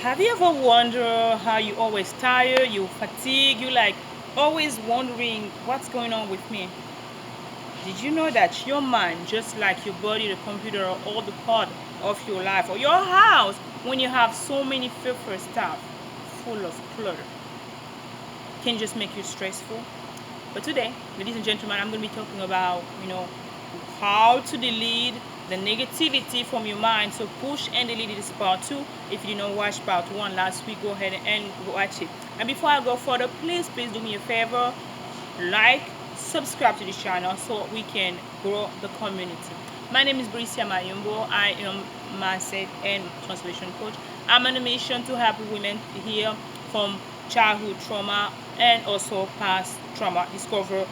Have you ever wondered how you always tired, you fatigue, you like always wondering what's going on with me? Did you know that your mind, just like your body, the computer, or all the part of your life or your house, when you have so many filthy stuff full of clutter, can just make you stressful? But today, ladies and gentlemen, I'm going to be talking about, how to delete the negativity from your mind. So push and delete this part two. If you did not watch part one last week, go ahead and watch it. And before I go further, please do me a favor, like, subscribe to this channel so we can grow the community. My name is Bricia Mayumbo. I am mindset and transformation coach. I'm on a mission to help women heal from childhood trauma and also past trauma, discover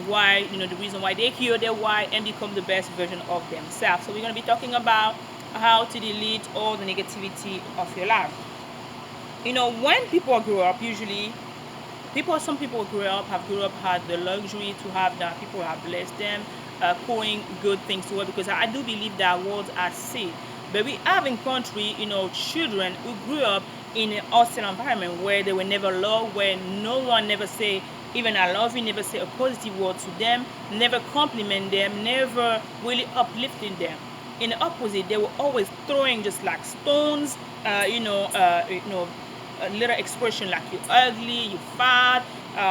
why, the reason why they heal their why and become the best version of themselves. So we're going to be talking about how to delete all the negativity of your life. When people grow up, usually some people grew up had the luxury to have that. People have blessed them, pouring good things to us, because I do believe that words are said. But we have in country, children who grew up in an hostile environment where they were never loved, where no one never say even I love you, never say a positive word to them, never compliment them, never really uplifting them. In the opposite, they were always throwing just like stones, a little expression like you're ugly, you fat.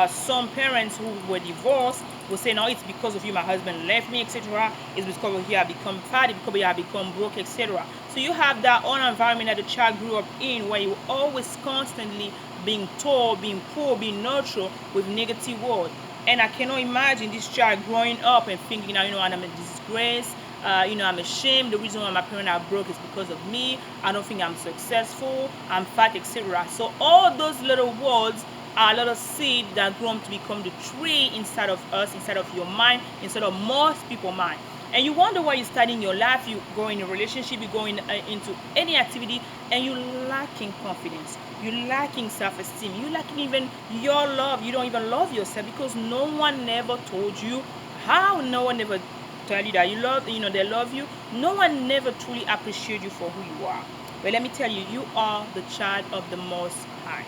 Some parents who were divorced will say, no, it's because of you, my husband left me, etc. It's because of you, I become fat, it's because of you, I become broke, etc. So you have that own environment that the child grew up in, where you always constantly being told, being poor, being nurtured with negative words. And I cannot imagine this child growing up and thinking, I'm a disgrace. I'm ashamed. The reason why my parents are broke is because of me. I don't think I'm successful. I'm fat, etc. So all those little words are little seed that grow to become the tree inside of us, inside of your mind, inside of most people's mind. And you wonder why you're starting your life, you go in a relationship, you go into any activity, and you're lacking confidence, you're lacking self-esteem, you're lacking even your love. You don't even love yourself because no one never told you how. No one ever tell you that you love, they love you. No one never truly appreciate you for who you are. But let me tell you, you are the child of the Most High.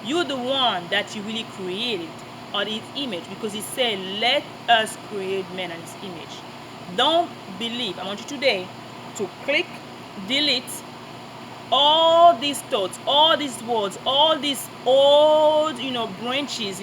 You're the one that you really created on His image, because He said, "Let us create man on His image." Don't believe. I want you today to click delete all these thoughts, all these words, all these old, branches,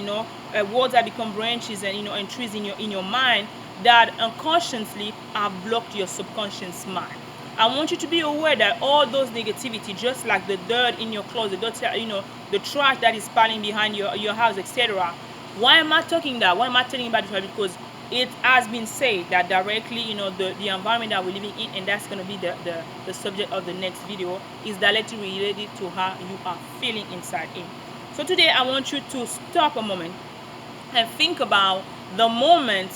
words that become branches and and trees in your mind that unconsciously have blocked your subconscious mind. I want you to be aware that all those negativity, just like the dirt in your closet, the trash that is piling behind your house, etc. Why am I talking that? Why am I telling about this? Because it has been said that directly, the environment that we're living in, and that's going to be the subject of the next video, is directly related to how you are feeling inside in. So today I want you to stop a moment and think about the moment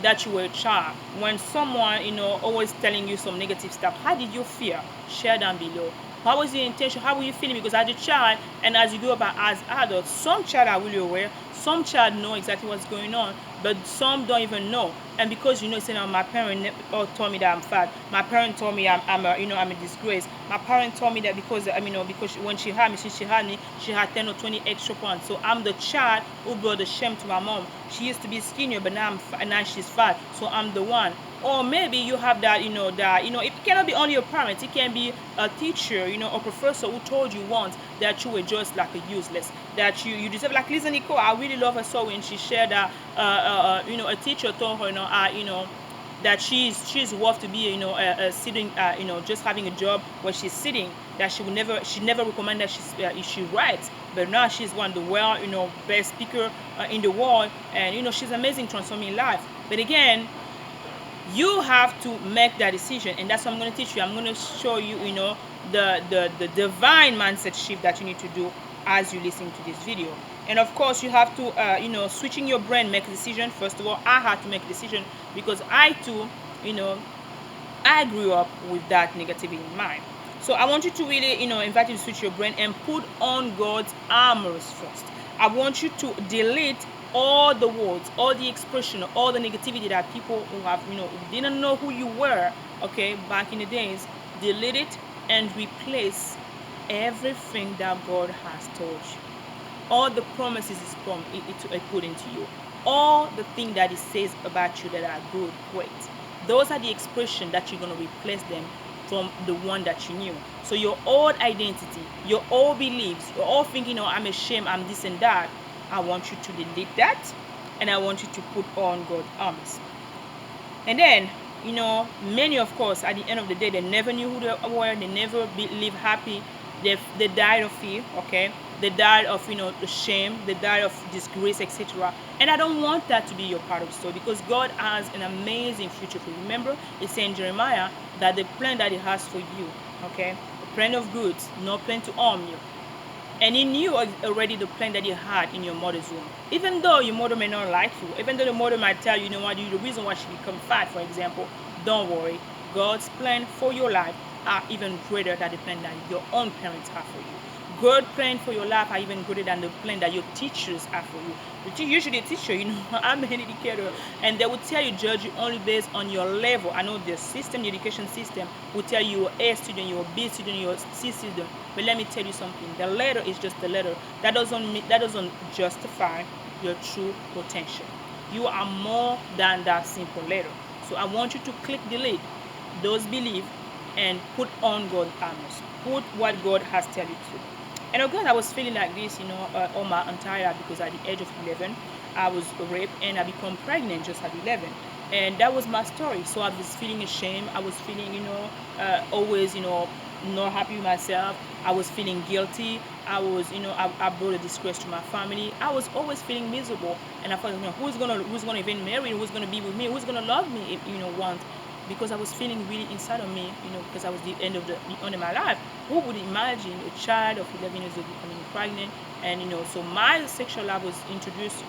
that you were a child, when someone, always telling you some negative stuff. How did you feel? Share down below. What was your intention? How were you feeling? Because as a child and as you grow up as adults, some child are really aware, some child know exactly what's going on, but some don't even know. And because saying, my parent told me that I'm fat. My parent told me I'm I'm a disgrace. My parent told me that because because when since she had me, she had 10 or 20 extra pounds. So I'm the child who brought the shame to my mom. She used to be skinnier, but now she's fat. So I'm the one. Or maybe you have that, it cannot be only your parents. It can be a teacher, a professor who told you once that you were just like a useless, that you deserve. Like Lisa Nicole, I really love her so when she shared that, a teacher told her, that she's worth to be, sitting, just having a job where she's sitting. That she never recommend that she writes, but now she's one of the world, best speaker in the world, and she's amazing, transforming life. But again, you have to make that decision, and that's what I'm going to teach you. I'm going to show you, the divine mindset shift that you need to do as you listen to this video. And of course, you have to, switching your brain, make a decision. First of all, I had to make a decision because I too, you know, I grew up with that negativity in mind. So I want you to really, invite you to switch your brain and put on God's armors first. I want you to delete all the words, all the expression, all the negativity that people who have, who didn't know who you were, okay, back in the days, delete it and replace everything that God has told you. All the promises is put into you. All the things that He says about you that are good, great. Those are the expression that you're going to replace them from the one that you knew. So your old identity, your old beliefs, your old thinking, oh, I'm ashamed, I'm this and that. I want you to delete that, and I want you to put on God's arms. And then, many, of course, at the end of the day, they never knew who they were. They never lived happy. They died of fear, okay? They died of, the shame. They died of disgrace, etc. And I don't want that to be your part of the story, because God has an amazing future for you. Remember, it says in Jeremiah that the plan that He has for you, okay? A plan of goods, no plan to harm you. And He knew already the plan that He had in your mother's womb. Even though your mother may not like you, even though the mother might tell you, what, the reason why she become fat, for example, don't worry. God's plan for your life are even greater than the plan that your own parents have for you. God's plan for your life are even greater than the plan that your teachers have for you. Usually a teacher, I'm an educator, and they will tell you, judge you only based on your level. I know the system, the education system, will tell you you're A student, you're B student, you're C student. But let me tell you something. The letter is just the letter. That doesn't justify your true potential. You are more than that simple letter. So I want you to click delete those beliefs and put on God's armors. Put what God has tell you to. And again, I was feeling like this, all my entire life, because at the age of 11, I was raped and I become pregnant just at 11. And that was my story. So I was feeling ashamed. I was feeling, always, not happy with myself. I was feeling guilty. I brought a disgrace to my family. I was always feeling miserable. And I thought, who's gonna even marry? Who's gonna be with me? Who's gonna love me? Once, because I was feeling really inside of me, because I was the end of my life. Who would imagine a child of 11 years old becoming pregnant? And so my sexual life was introduced.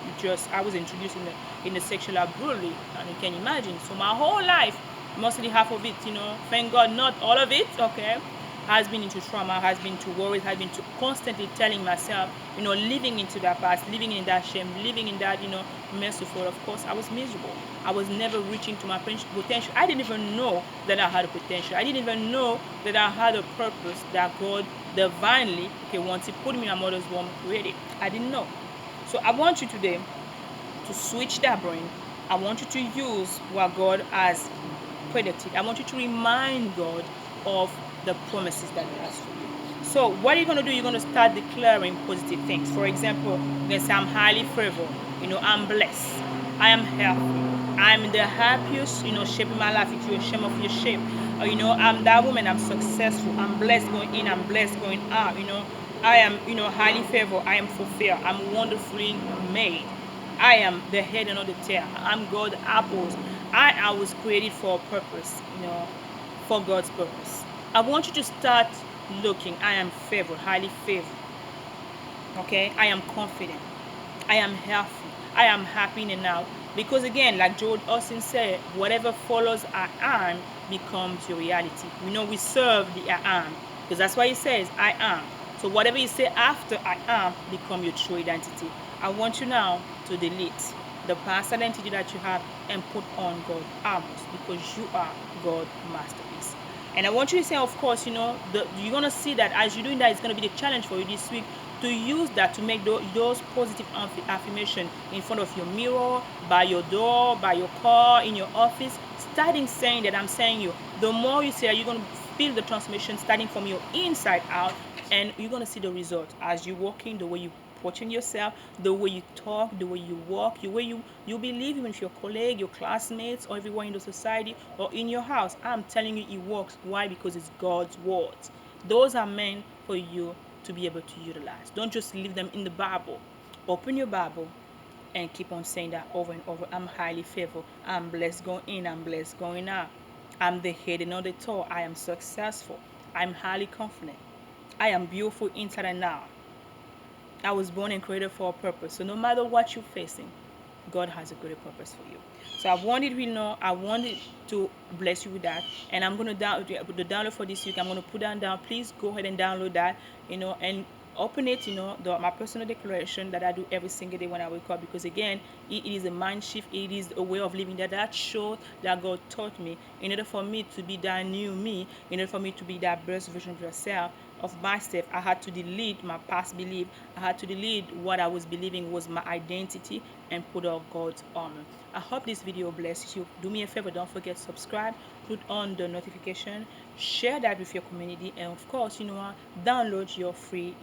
I was introduced in the sexual life brutally, and you can imagine. So my whole life, mostly half of it, thank God, not all of it, okay, has been into trauma, has been to worries, has been to constantly telling myself, living into that past, living in that shame, living in that, merciful. Of course, I was miserable. I was never reaching to my potential. I didn't even know that I had a potential. I didn't even know that I had a purpose that God divinely, okay, once He put me in my mother's womb, created. I didn't know. So I want you today to switch that brain. I want you to use what God has predicted. I want you to remind God of the promises that He has for you. So what are you going to do? You're going to start declaring positive things. For example, you're going to say, I'm highly favored. I'm blessed. I am healthy. I'm the happiest, shape in my life. If you're ashamed of your shape. I'm that woman. I'm successful. I'm blessed going in. I'm blessed going out. I am, highly favored. I am fulfilled. I'm wonderfully made. I am the head and not the tail. I'm God's apples. I was created for a purpose, for God's purpose. I want you to start looking. I am favored, highly favored. Okay? I am confident. I am healthy. I am happy in and out. Because again, like George Austin said, whatever follows I am becomes your reality. We serve the I am. Because that's why he says, I am. So whatever you say after I am become your true identity. I want you now to delete the past identity that you have and put on God's armors, because you are God's masterpiece. And I want you to say, of course, you're going to see that as you're doing that, it's going to be the challenge for you this week to use that to make those positive affirmations in front of your mirror, by your door, by your car, in your office, starting saying that I'm saying you. The more you say, you're going to feel the transformation starting from your inside out, and you're going to see the result as you're walking, the way you watching yourself, the way you talk, the way you walk, the way you believe with your colleague, your classmates, or everyone in the society, or in your house. I'm telling you, it works. Why? Because it's God's words. Those are meant for you to be able to utilize. Don't just leave them in the Bible. Open your Bible and keep on saying that over and over. I'm highly favored. I'm blessed going in. I'm blessed going out. I'm the head and not the tail. I am successful. I'm highly confident. I am beautiful inside and out. I was born and created for a purpose. So no matter what you're facing, God has a greater purpose for you. So I wanted to bless you with that. And I'm going to the download for this week. I'm going to put that down. Please go ahead and download that, and open it, my personal declaration that I do every single day when I wake up, because again, it is a mind shift. It is a way of living that shows that God taught me in order for me to be that new me, in order for me to be that best version of yourself, of myself. I had to delete my past belief. I had to delete what I was believing was my identity and put on God's armor. I hope this video blesses you. Do me a favor, don't forget to subscribe, put on the notification, share that with your community, and of course, download your free,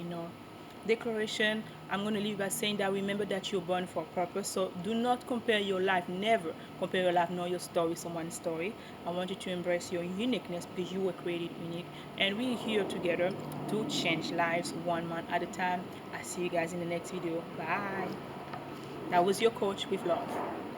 declaration. I'm going to leave by saying that remember that you're born for a purpose. So do not compare your life. Never compare your life nor your story with someone's story. I want you to embrace your uniqueness because you were created unique. And we're here together to change lives one man at a time. I see you guys in the next video. Bye. That was your coach with love.